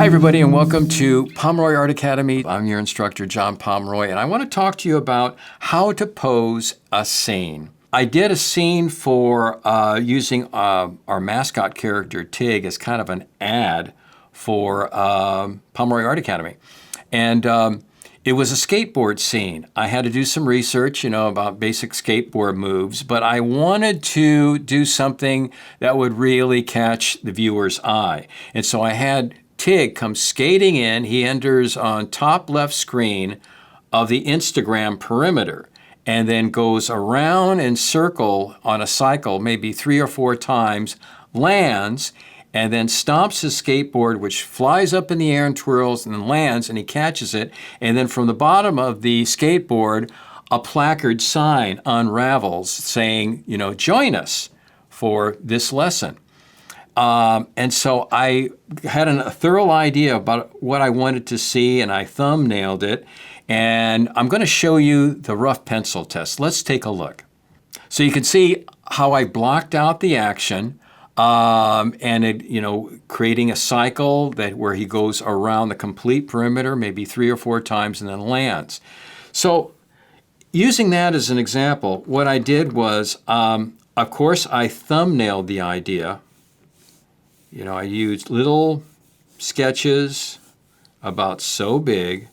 Hi everybody and welcome to Pomeroy Art Academy. I'm your instructor, John Pomeroy, and I want to talk to you about how to pose a scene. I did a scene for using our mascot character, Tig, as kind of an ad for Pomeroy Art Academy. And it was a skateboard scene. I had to do some research, about basic skateboard moves, but I wanted to do something that would really catch the viewer's eye. And so I had Tig comes skating in. He enters on top left screen of the Instagram perimeter and then goes around in circle on a cycle, maybe 3 or 4 times, lands, and then stomps his skateboard, which flies up in the air and twirls and then lands, and he catches it. And then from the bottom of the skateboard, a placard sign unravels saying, join us for this lesson. And so I had a thorough idea about what I wanted to see, and I thumbnailed it. And I'm going to show you the rough pencil test. Let's take a look. So you can see how I blocked out the action, and it, creating a cycle where he goes around the complete perimeter, maybe 3 or 4 times, and then lands. So using that as an example, what I did was, of course, I thumbnailed the idea. I used little sketches about so big,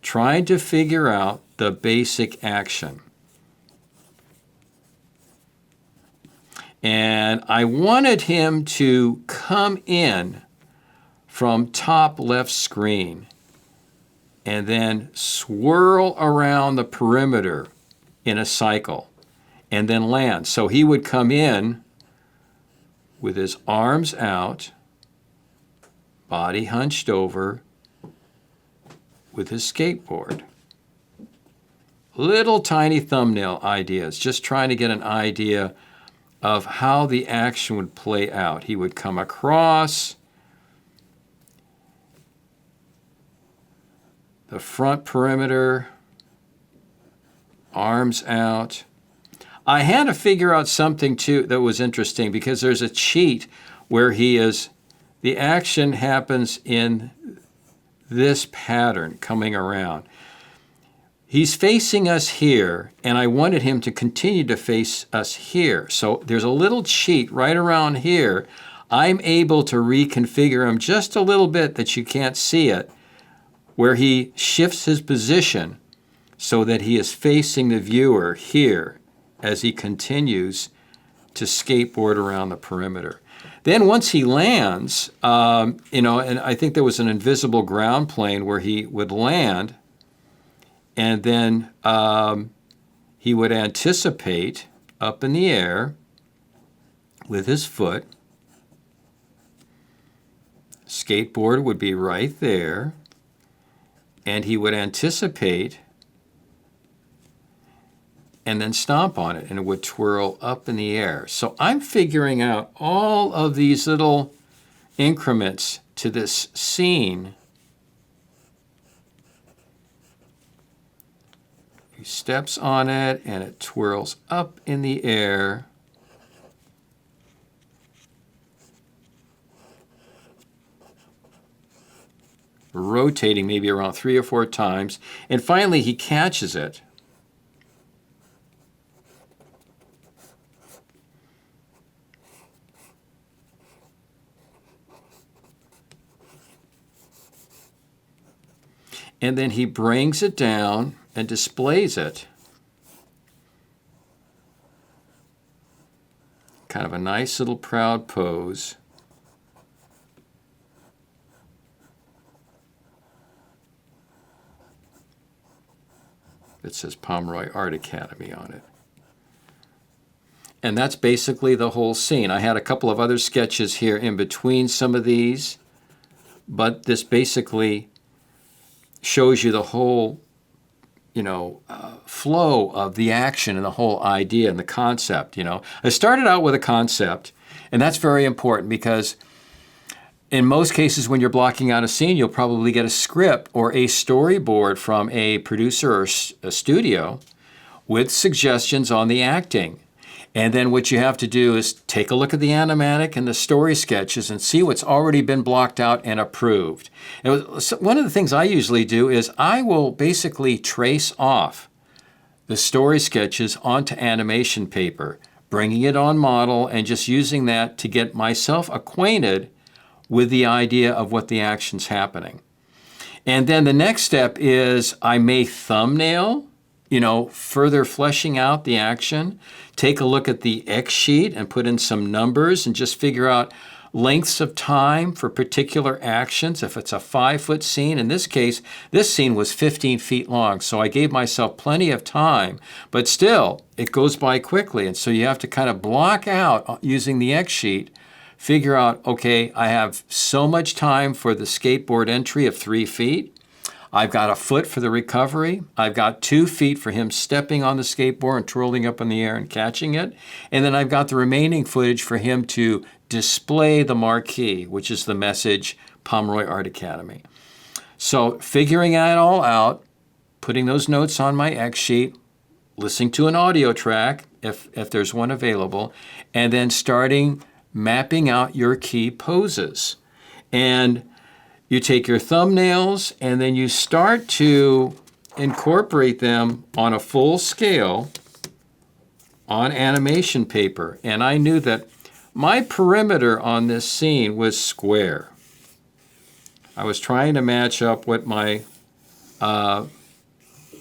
trying to figure out the basic action. And I wanted him to come in from top left screen and then swirl around the perimeter in a cycle and then land. So he would come in with his arms out, body hunched over, with his skateboard. Little tiny thumbnail ideas, just trying to get an idea of how the action would play out. He would come across the front perimeter, arms out. I had to figure out something too that was interesting, because there's a cheat where the action happens in this pattern coming around. He's facing us here, and I wanted him to continue to face us here. So there's a little cheat right around here. I'm able to reconfigure him just a little bit that you can't see it, where he shifts his position so that he is facing the viewer here as he continues to skateboard around the perimeter. Then once he lands, and I think there was an invisible ground plane where he would land, and then he would anticipate up in the air with his foot. Skateboard would be right there, and he would anticipate and then stomp on it, and it would twirl up in the air. So I'm figuring out all of these little increments to this scene. He steps on it, and it twirls up in the air. Rotating maybe around 3 or 4 times, and finally he catches it. And then he brings it down and displays it. Kind of a nice little proud pose. It says Pomeroy Art Academy on it. And that's basically the whole scene. I had a couple of other sketches here in between some of these, but this basically shows you the whole, flow of the action and the whole idea and the concept. I started out with a concept, and that's very important because in most cases when you're blocking out a scene, you'll probably get a script or a storyboard from a producer or a studio with suggestions on the acting. And then what you have to do is take a look at the animatic and the story sketches and see what's already been blocked out and approved. And one of the things I usually do is I will basically trace off the story sketches onto animation paper, bringing it on model and just using that to get myself acquainted with the idea of what the action's happening. And then the next step is I may thumbnail, further fleshing out the action, take a look at the X sheet and put in some numbers and just figure out lengths of time for particular actions. If it's a 5-foot scene, in this case, this scene was 15 feet long, so I gave myself plenty of time, but still, it goes by quickly, and so you have to kind of block out using the X sheet, figure out, okay, I have so much time for the skateboard entry of 3 feet. I've got a foot for the recovery. I've got 2 feet for him stepping on the skateboard and twirling up in the air and catching it. And then I've got the remaining footage for him to display the marquee, which is the message, Pomeroy Art Academy. So figuring that all out, putting those notes on my X sheet, listening to an audio track, if there's one available, and then starting mapping out your key poses. And you take your thumbnails and then you start to incorporate them on a full scale on animation paper. And I knew that my perimeter on this scene was square. I was trying to match up what my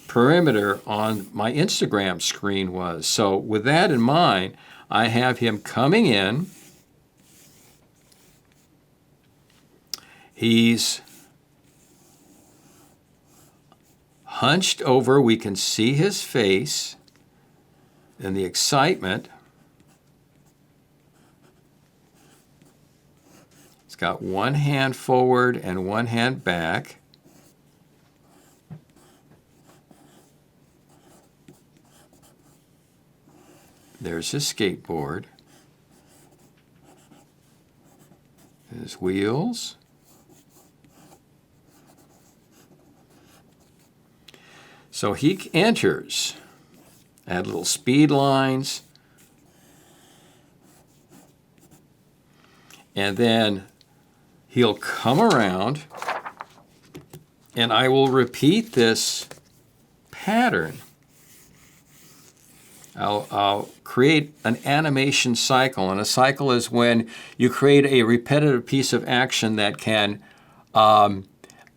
perimeter on my Instagram screen was. So with that in mind, I have him coming in. He's hunched over. We can see his face and the excitement. He's got one hand forward and one hand back. There's his skateboard. His wheels. So he enters, add little speed lines, and then he'll come around, and I will repeat this pattern. I'll create an animation cycle, and a cycle is when you create a repetitive piece of action that can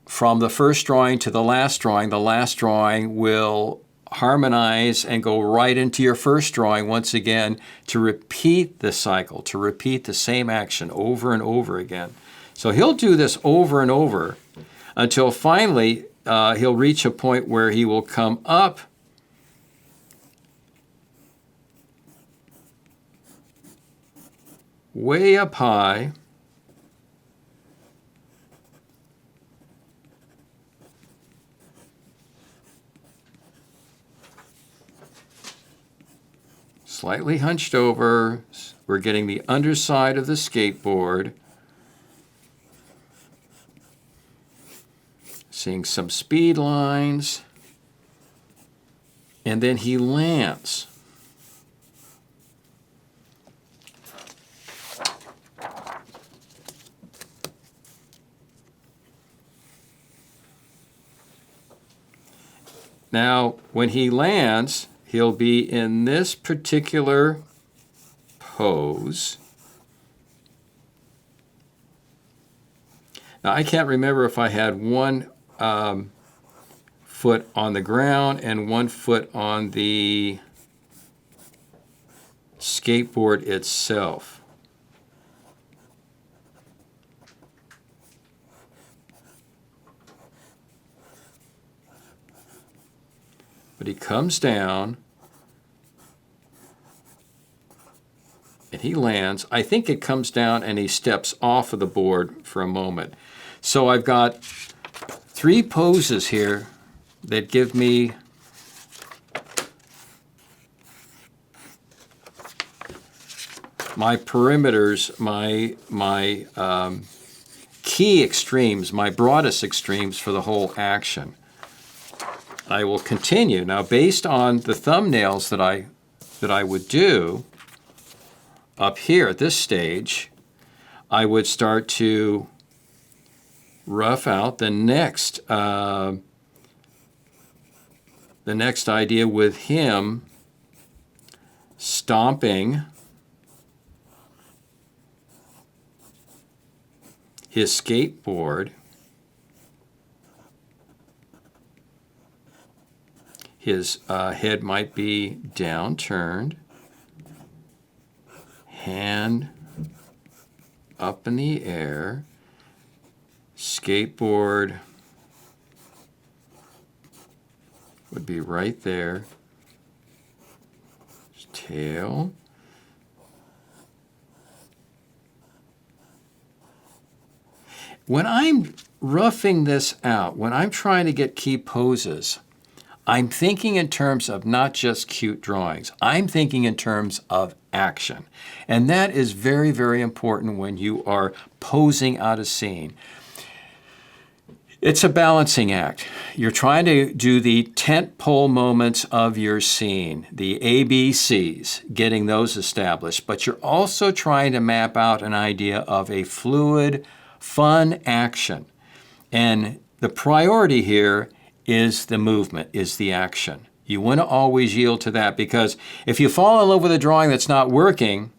from the first drawing to the last drawing will harmonize and go right into your first drawing once again to repeat the cycle, to repeat the same action over and over again. So he'll do this over and over until finally he'll reach a point where he will come up way up high, slightly hunched over. We're getting the underside of the skateboard. Seeing some speed lines. And then he lands. Now, when he lands, he'll be in this particular pose. Now, I can't remember if I had one foot on the ground and one foot on the skateboard itself. But he comes down and he lands. I think it comes down and he steps off of the board for a moment. So I've got 3 poses here that give me my perimeters, my key extremes, my broadest extremes for the whole action. I will continue. Now, based on the thumbnails that I that I would do up here at this stage, I would start to rough out the next idea with him stomping his skateboard. His head might be downturned, hand up in the air, skateboard would be right there, tail, when I'm roughing this out, when I'm trying to get key poses, I'm thinking in terms of not just cute drawings. I'm thinking in terms of action. And that is very, very important when you are posing out a scene. It's a balancing act. You're trying to do the tent pole moments of your scene, the ABCs, getting those established, but you're also trying to map out an idea of a fluid, fun action. And the priority here is the movement, is the action. You want to always yield to that, because if you fall in love with a drawing that's not working,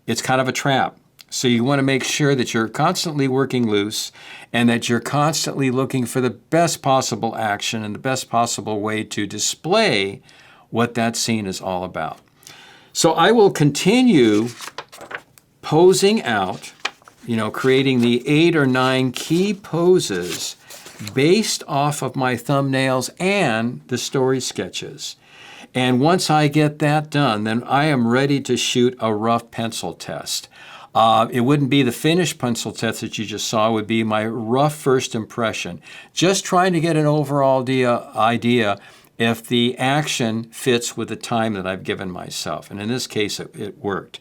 it's kind of a trap. So you want to make sure that you're constantly working loose and that you're constantly looking for the best possible action and the best possible way to display what that scene is all about. So I will continue posing out, creating the 8 or 9 key poses based off of my thumbnails and the story sketches. And once I get that done, then I am ready to shoot a rough pencil test. It wouldn't be the finished pencil test that you just saw, it would be my rough first impression. Just trying to get an overall idea if the action fits with the time that I've given myself. And in this case, it worked.